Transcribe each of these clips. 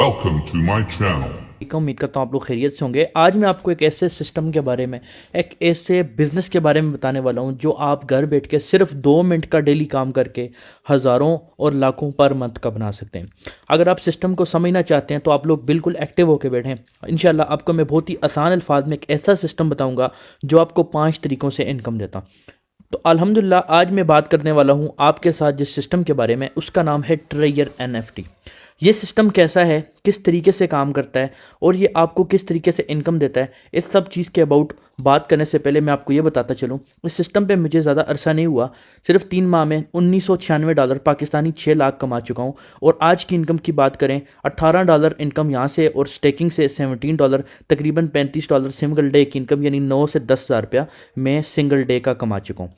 Welcome to my channel. उम्मीद करता हूँ आप लोग खैरियत से होंगे। आज मैं आपको एक ऐसे सिस्टम के बारे में, एक ऐसे बिजनेस के बारे में बताने वाला हूँ जो आप घर बैठ के सिर्फ 2 मिनट का डेली काम करके हज़ारों और लाखों पर मंथ का बना सकते हैं। अगर आप सिस्टम को समझना चाहते हैं तो आप लोग बिल्कुल एक्टिव होकर बैठें। इंशाल्लाह आपको मैं बहुत ही आसान अल्फाज में एक ऐसा सिस्टम बताऊँगा जो आपको 5 तरीक़ों से इनकम देता। तो अल्हम्दुलिल्लाह आज मैं बात करने वाला हूँ आपके साथ जिस सिस्टम के बारे में, उसका नाम है ट्रेयर NFT। ये सिस्टम कैसा है, किस तरीके से काम करता है और ये आपको किस तरीके से इनकम देता है, इस सब चीज़ के अबाउट बात करने से पहले मैं आपको ये बताता चलूँ, इस सिस्टम पे मुझे ज़्यादा अरसा नहीं हुआ, सिर्फ 3 माह में $1996 पाकिस्तानी 6 लाख कमा चुका हूँ। और आज की इनकम की बात करें, $18 इनकम यहाँ से और स्टेकिंग से $17, तकरीबन $35 सिंगल डे की इनकम, यानी 9 से 10 हज़ार रुपया मैं सिंगल डे का कमा चुका हूँ।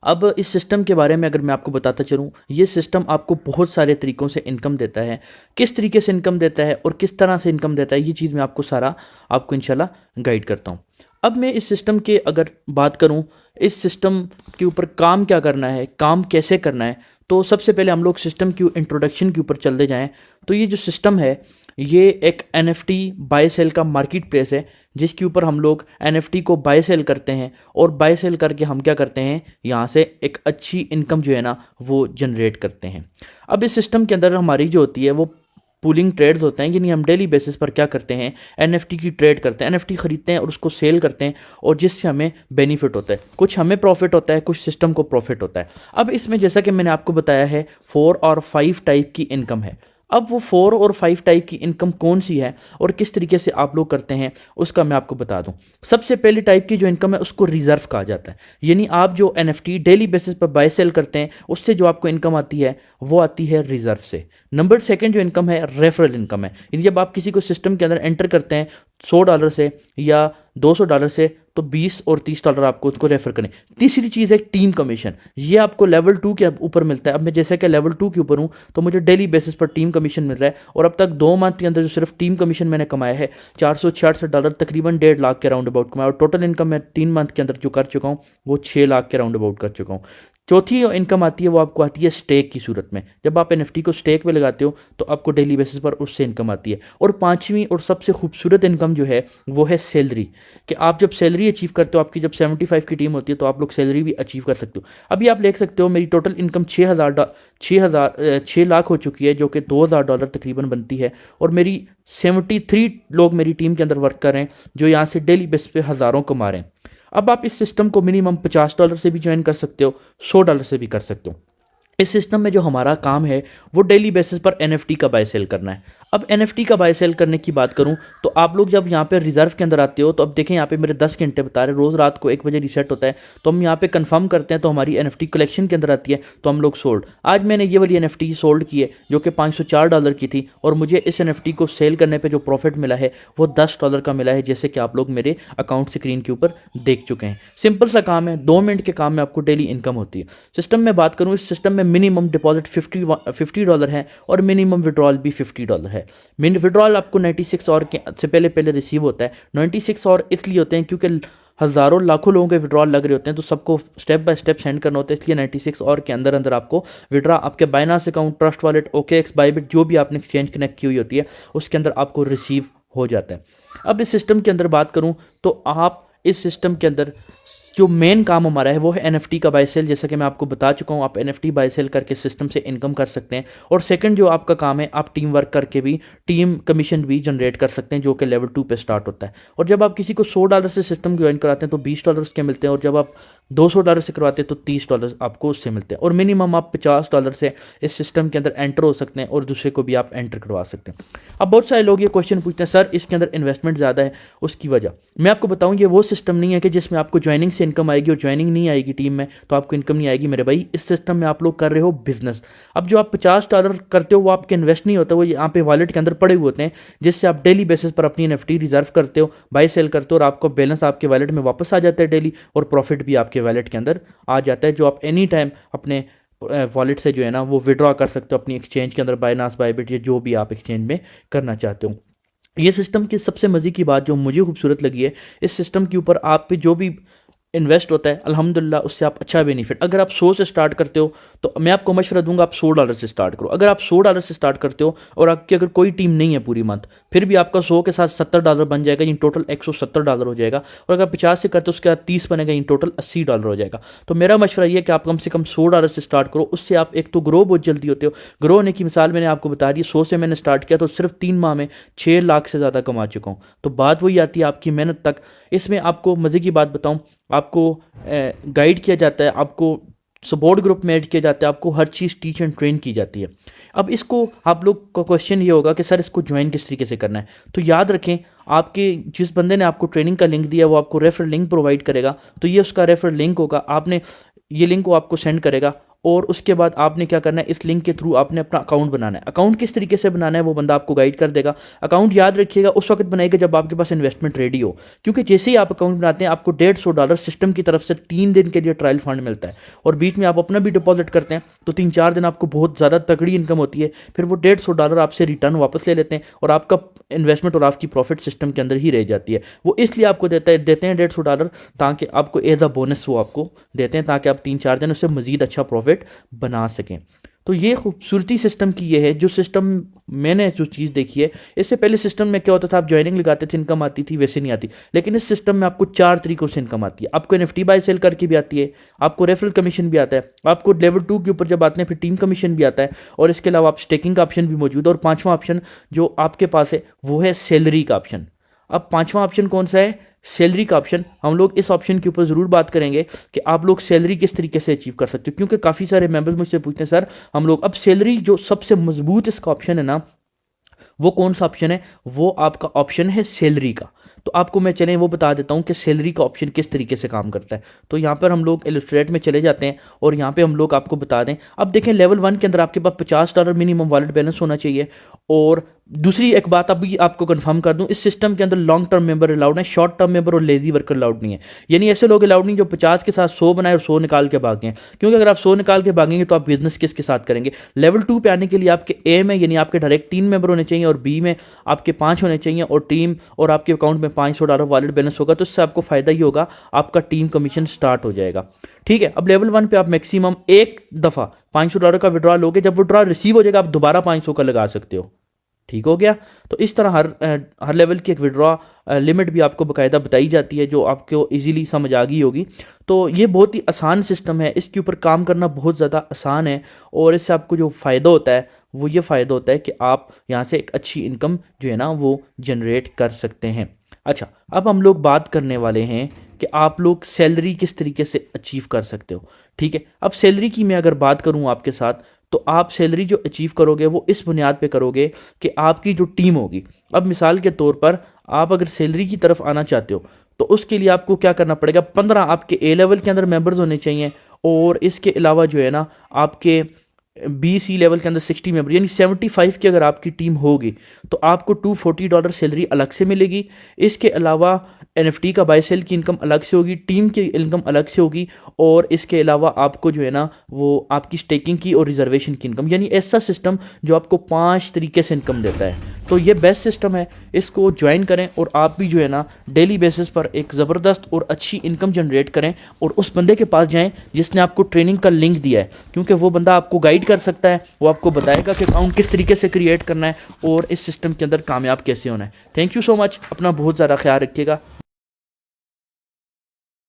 अब इस सिस्टम के बारे में अगर मैं आपको बताता चलूँ, ये सिस्टम आपको बहुत सारे तरीक़ों से इनकम देता है। किस तरीके से इनकम देता है और किस तरह से इनकम देता है, ये चीज़ मैं आपको इंशाल्लाह गाइड करता हूँ। अब मैं इस सिस्टम के अगर बात करूँ, इस सिस्टम के ऊपर काम क्या करना है, काम कैसे करना है, तो सबसे पहले हम लोग सिस्टम की इंट्रोडक्शन के ऊपर चलते जाएँ। तो ये जो सिस्टम है, ये एक NFT बाय सेल का मार्केट प्लेस है, जिसके ऊपर हम लोग NFT को बाय सेल करते हैं और बाय सेल करके हम क्या करते हैं, यहाँ से एक अच्छी इनकम जो है ना वो जनरेट करते हैं। अब इस सिस्टम के अंदर हमारी जो होती है वो पूलिंग ट्रेड्स होते हैं, यानी हम डेली बेसिस पर क्या करते हैं, NFT की ट्रेड करते हैं, NFT खरीदते हैं और उसको सेल करते हैं, और जिससे हमें बेनिफिट होता है। कुछ हमें प्रॉफिट होता है, कुछ सिस्टम को प्रॉफिट होता है। अब इसमें जैसा कि मैंने आपको बताया है 4 और 5 टाइप की इनकम है। अब वो 4 और 5 टाइप की इनकम कौन सी है और किस तरीके से आप लोग करते हैं, उसका मैं आपको बता दूं। सबसे पहली टाइप की जो इनकम है उसको रिजर्व कहा जाता है, यानी आप जो NFT डेली बेसिस पर बाय सेल करते हैं उससे जो आपको इनकम आती है वो आती है रिजर्व से। नंबर सेकंड जो इनकम है रेफरल इनकम है, यानी जब आप किसी को सिस्टम के अंदर एंटर करते हैं $100 से या $200 से, तो 20 और $30 आपको उसको रेफर करें। तीसरी चीज़ है टीम कमीशन, ये आपको लेवल 2 के ऊपर मिलता है। अब मैं जैसे कि लेवल 2 के ऊपर हूँ तो मुझे डेली बेसिस पर टीम कमीशन मिल रहा है, और अब तक 2 मंथ के अंदर जो सिर्फ टीम कमीशन मैंने कमाया है $466, तकरीबन 1.5 लाख के राउंड अबाउट कमाया, और टोटल इनकम मैं 3 मंथ के अंदर जो कर चुका हूँ वो 6 लाख के राउंड अबाउट कर चुका हूँ। चौथी जो इनकम आती है वो आपको आती है स्टेक की सूरत में। जब आप NFT को स्टेक पे लगाते हो तो आपको डेली बेसिस पर उससे इनकम आती है। और पांचवी और सबसे खूबसूरत इनकम जो है वो है सैलरी, कि आप जब सैलरी अचीव करते हो, आपकी जब 75 की टीम होती है तो आप लोग सैलरी भी अचीव कर सकते हो। अभी आप देख सकते हो मेरी टोटल इनकम 6 लाख हो चुकी है, जो कि $2000 तकरीबन बनती है, और मेरी 73 लोग मेरी टीम के अंदर वर्क कर रहे हैं जो यहाँ से डेली बेसिस पे हज़ारों कमा रहे हैं। अब आप इस सिस्टम को मिनिमम $50 से भी ज्वाइन कर सकते हो, $100 से भी कर सकते हो। इस सिस्टम में जो हमारा काम है वो डेली बेसिस पर NFT का बाय सेल करना है। अब NFT का बाय सेल करने की बात करूं तो आप लोग जब यहाँ पे रिजर्व के अंदर आते हो, तो अब देखें यहाँ पे मेरे 10 घंटे बता रहे, रोज़ रात को 1 बजे रीसेट होता है, तो हम यहाँ पे कंफर्म करते हैं तो हमारी NFT कलेक्शन के अंदर आती है, तो हम लोग सोल्ड। आज मैंने ये वाली NFT सोल्ड की है जो कि $504 की थी, और मुझे इस NFT को सेल करने पर जो प्रॉफिट मिला है वो $10 का मिला है, जैसे कि आप लोग मेरे अकाउंट स्क्रीन के ऊपर देख चुके हैं। सिंपल सा काम है, 2 मिनट के काम में आपको डेली इनकम होती है। सिस्टम में बात करूँ, इस सिस्टम में मिनिमम डिपॉजिट $50 है और मिनिमम विड्रॉल भी $50 है। विड्रॉल आपको 96 आवर के से पहले रिसीव होता है। 96 आवर इसलिए होते हैं क्योंकि हज़ारों लाखों लोगों के विड्रॉल लग रहे होते हैं, तो सबको स्टेप बाय स्टेप सेंड करना होता है, इसलिए 96 आवर के अंदर अंदर आपको विड्रॉ आपके Binance account, trust wallet, OKX, Bybit, जो भी आपने एक्सचेंज कनेक्ट की हुई होती है उसके अंदर आपको रिसीव हो जाता है। अब इस सिस्टम के अंदर बात करूँ तो आप इस सिस्टम के अंदर जो मेन काम हमारा है वो है NFT का बाय सेल, जैसा कि मैं आपको बता चुका हूँ। आप NFT बाय सेल करके सिस्टम से इनकम कर सकते हैं। और सेकंड जो आपका काम है, आप टीम वर्क करके भी टीम कमीशन भी जनरेट कर सकते हैं, जो कि लेवल 2 पे स्टार्ट होता है। और जब आप किसी को $100 से सिस्टम ज्वाइन कराते हैं तो $20 के मिलते हैं, और जब आप $200 से करवाते हैं तो $30 आपको उससे मिलते हैं, और मिनिमम आप $50 से इस सिस्टम के अंदर एंटर हो सकते हैं और दूसरे को भी आप एंटर करवा सकते हैं। अब बहुत सारे लोग ये क्वेश्चन पूछते हैं, सर इसके अंदर इन्वेस्टमेंट ज़्यादा है, उसकी वजह मैं आपको बताऊं, ये वो सिस्टम नहीं है कि जिसमें आपको ज्वाइनिंग से इनकम आएगी और ज्वाइनिंग नहीं आएगी टीम में तो आपको इनकम नहीं आएगी। मेरे भाई, इस सिस्टम में आप लोग कर रहे हो बिजनेस। अब जो आप $50 करते हो वो आपके इन्वेस्ट नहीं होता, वो यहाँ पे वॉलेट के अंदर पड़े हुए होते हैं, जिससे आप डेली बेसिस पर अपनी NFT रिजर्व करते हो, बाय सेल करते हो, और आपको बैलेंस आपके वॉलेट में वापस आ जाता है डेली, और प्रॉफिट भी आपके वॉलेट के अंदर आ जाता है, जो आप एनी टाइम अपने वॉलेट से जो है ना वो विड्रॉ कर सकते हो अपनी एक्सचेंज के अंदर, बाइनांस, बाइबिट, या जो भी आप एक्सचेंज में करना चाहते हो। ये सिस्टम की सबसे मज़े की बात जो मुझे खूबसूरत लगी है, इस सिस्टम के ऊपर आप पे जो भी इन्वेस्ट होता है, अल्हम्दुलिल्लाह उससे आप अच्छा बेनिफिट। अगर आप 100 से स्टार्ट करते हो तो मैं आपको मशवरा दूंगा आप $100 से स्टार्ट करो। अगर आप $100 से स्टार्ट करते हो और आपकी अगर कोई टीम नहीं है पूरी मंथ, फिर भी आपका 100 के साथ $70 बन जाएगा, इन टोटल $170 हो जाएगा। और अगर 50 से करते हो उसके बाद 30 बनेगा, इन टोटल $80 हो जाएगा। तो मेरा मशवरा ये है कि आप कम से कम $100 से स्टार्ट करो। उससे आप एक तो ग्रो बहुत जल्दी होते हो। ग्रो होने की मिसाल मैंने आपको बता दी, 100 से मैंने स्टार्ट किया तो सिर्फ 3 माह में 6 लाख से ज़्यादा कमा चुका हूँ। तो बात वही आती है आपकी मेहनत तक। इसमें आपको मज़े की बात बताऊँ, आपको गाइड किया जाता है, आपको सपोर्ट ग्रुप में ऐड किया जाता है, आपको हर चीज़ टीच एंड ट्रेन की जाती है। अब इसको आप लोग का क्वेश्चन ये होगा कि सर इसको ज्वाइन किस तरीके से करना है। तो याद रखें, आपके जिस बंदे ने आपको ट्रेनिंग का लिंक दिया वो आपको रेफर लिंक प्रोवाइड करेगा। तो ये उसका रेफर लिंक होगा, आपने ये लिंक वो आपको सेंड करेगा और उसके बाद आपने क्या करना है, इस लिंक के थ्रू आपने अपना अकाउंट बनाना है। अकाउंट किस तरीके से बनाना है वो बंदा आपको गाइड कर देगा। अकाउंट याद रखिएगा उस वक्त बनाएगा जब आपके पास इन्वेस्टमेंट रेडी हो, क्योंकि जैसे ही आप अकाउंट बनाते हैं आपको $150 सिस्टम की तरफ से 3 दिन के लिए ट्रायल फंड मिलता है और बीच में आप अपना भी डिपॉजिट करते हैं तो 3-4 दिन आपको बहुत ज़्यादा तगड़ी इनकम होती है। फिर वो $150 आपसे रिटर्न वापस ले लेते हैं और आपका इन्वेस्टमेंट और आपकी प्रॉफिट सिस्टम के अंदर ही रह जाती है। वो इसलिए आपको देते हैं $150 ताकि आपको एज अ बोनस वो आपको देते हैं ताकि आप 3-4 दिन उससे मज़ीद अच्छा प्रॉफिट बना सकें। तो ये खूबसूरती सिस्टम की ये है जो सिस्टम मैंने जो चीज़ देखी है। इससे पहले सिस्टम में क्या होता था, आप ज्वाइनिंग लगाते थे इनकम आती थी, वैसे नहीं आती। लेकिन इस सिस्टम में आपको 4 तरीकों से इनकम आती है। आपको एनएफटी बाय सेल करके भी आती है, आपको रेफरल कमीशन भी आता है, आपको लेवल 2 के ऊपर जब आते हैं फिर टीम कमीशन भी आता है और इसके अलावा आप स्टेकिंग का ऑप्शन भी मौजूद है। और 5वां ऑप्शन जो आपके पास है वो है सैलरी का ऑप्शन। अब 5वां ऑप्शन कौन सा है, सैलरी का ऑप्शन। हम लोग इस ऑप्शन के ऊपर ज़रूर बात करेंगे कि आप लोग सैलरी किस तरीके से अचीव कर सकते हो, क्योंकि काफ़ी सारे मेंबर्स मुझसे पूछते हैं सर हम लोग अब सैलरी जो सबसे मजबूत इसका ऑप्शन है ना वो कौन सा ऑप्शन है, वो आपका ऑप्शन है सैलरी का। तो आपको मैं चलें वो बता देता हूँ कि सैलरी का ऑप्शन किस तरीके से काम करता है। तो यहाँ पर हम लोग इलस्ट्रेट में चले जाते हैं और यहाँ पे हम लोग आपको बता दें। अब देखें लेवल 1 के अंदर आपके पास $50 मिनिमम वॉलेट बैलेंस होना चाहिए। और दूसरी एक बात अभी आपको कंफर्म कर दूं, इस सिस्टम के अंदर लॉन्ग टर्म मेंबर अलाउड है, शॉर्ट टर्म मेंबर और लेजी वर्कर अलाउड नहीं है। यानी ऐसे लोग अलाउड नहीं जो 50 के साथ 100 बनाए और 100 निकाल के भागें, क्योंकि अगर आप 100 निकाल के भागेंगे तो आप बिजनेस किसके साथ करेंगे। लेवल 2 पे आने के लिए आपके ए में यानी आपके डायरेक्ट 3 मेंबर होने चाहिए और बी में आपके 5 होने चाहिए और टीम और आपके अकाउंट में $500 वॉलेट बैलेंस होगा। तो इससे आपको फायदा ही होगा, आपका टीम कमीशन स्टार्ट हो जाएगा। ठीक है, अब लेवल 1 पे आप मैक्सिमम एक दफ़ा $500 का विड्रॉ लोगे, जब विड्रॉ रिसीव हो जाएगा आप दोबारा 500 का लगा सकते हो। ठीक हो गया। तो इस तरह हर लेवल की एक विड्रॉ लिमिट भी आपको बाकायदा बताई जाती है जो आपको इजीली समझ आ गई होगी। तो ये बहुत ही आसान सिस्टम है, इसके ऊपर काम करना बहुत ज़्यादा आसान है और इससे आपको जो फ़ायदा होता है वो ये फ़ायदा होता है कि आप यहाँ से एक अच्छी इनकम जो है ना वो जनरेट कर सकते हैं। अच्छा, अब हम लोग बात करने वाले हैं कि आप लोग सैलरी किस तरीके से अचीव कर सकते हो। ठीक है, अब सैलरी की मैं अगर बात करूँ आपके साथ, तो आप सैलरी जो अचीव करोगे वो इस बुनियाद पे करोगे कि आपकी जो टीम होगी। अब मिसाल के तौर पर आप अगर सैलरी की तरफ आना चाहते हो तो उसके लिए आपको क्या करना पड़ेगा, 15 आपके ए लेवल के अंदर मेंबर्स होने चाहिए और इसके अलावा जो है ना आपके BC लेवल के अंदर 60 मेंबर यानी 75 की अगर आपकी टीम होगी तो आपको $240 सैलरी अलग से मिलेगी। इसके अलावा NFT का बाय सेल की इनकम अलग से होगी, टीम की इनकम अलग से होगी और इसके अलावा आपको जो है ना वो आपकी स्टेकिंग की और रिजर्वेशन की इनकम, यानी ऐसा सिस्टम जो आपको 5 तरीके से इनकम देता है। तो ये बेस्ट सिस्टम है, इसको ज्वाइन करें और आप भी जो है ना डेली बेसिस पर एक ज़बरदस्त और अच्छी इनकम जनरेट करें और उस बंदे के पास जाएं जिसने आपको ट्रेनिंग का लिंक दिया है, क्योंकि वो बंदा आपको गाइड कर सकता है, वो आपको बताएगा कि अकाउंट किस तरीके से क्रिएट करना है और इस सिस्टम के अंदर कामयाब कैसे होना है। थैंक यू सो मच, अपना बहुत ज़्यादा ख्याल रखिएगा।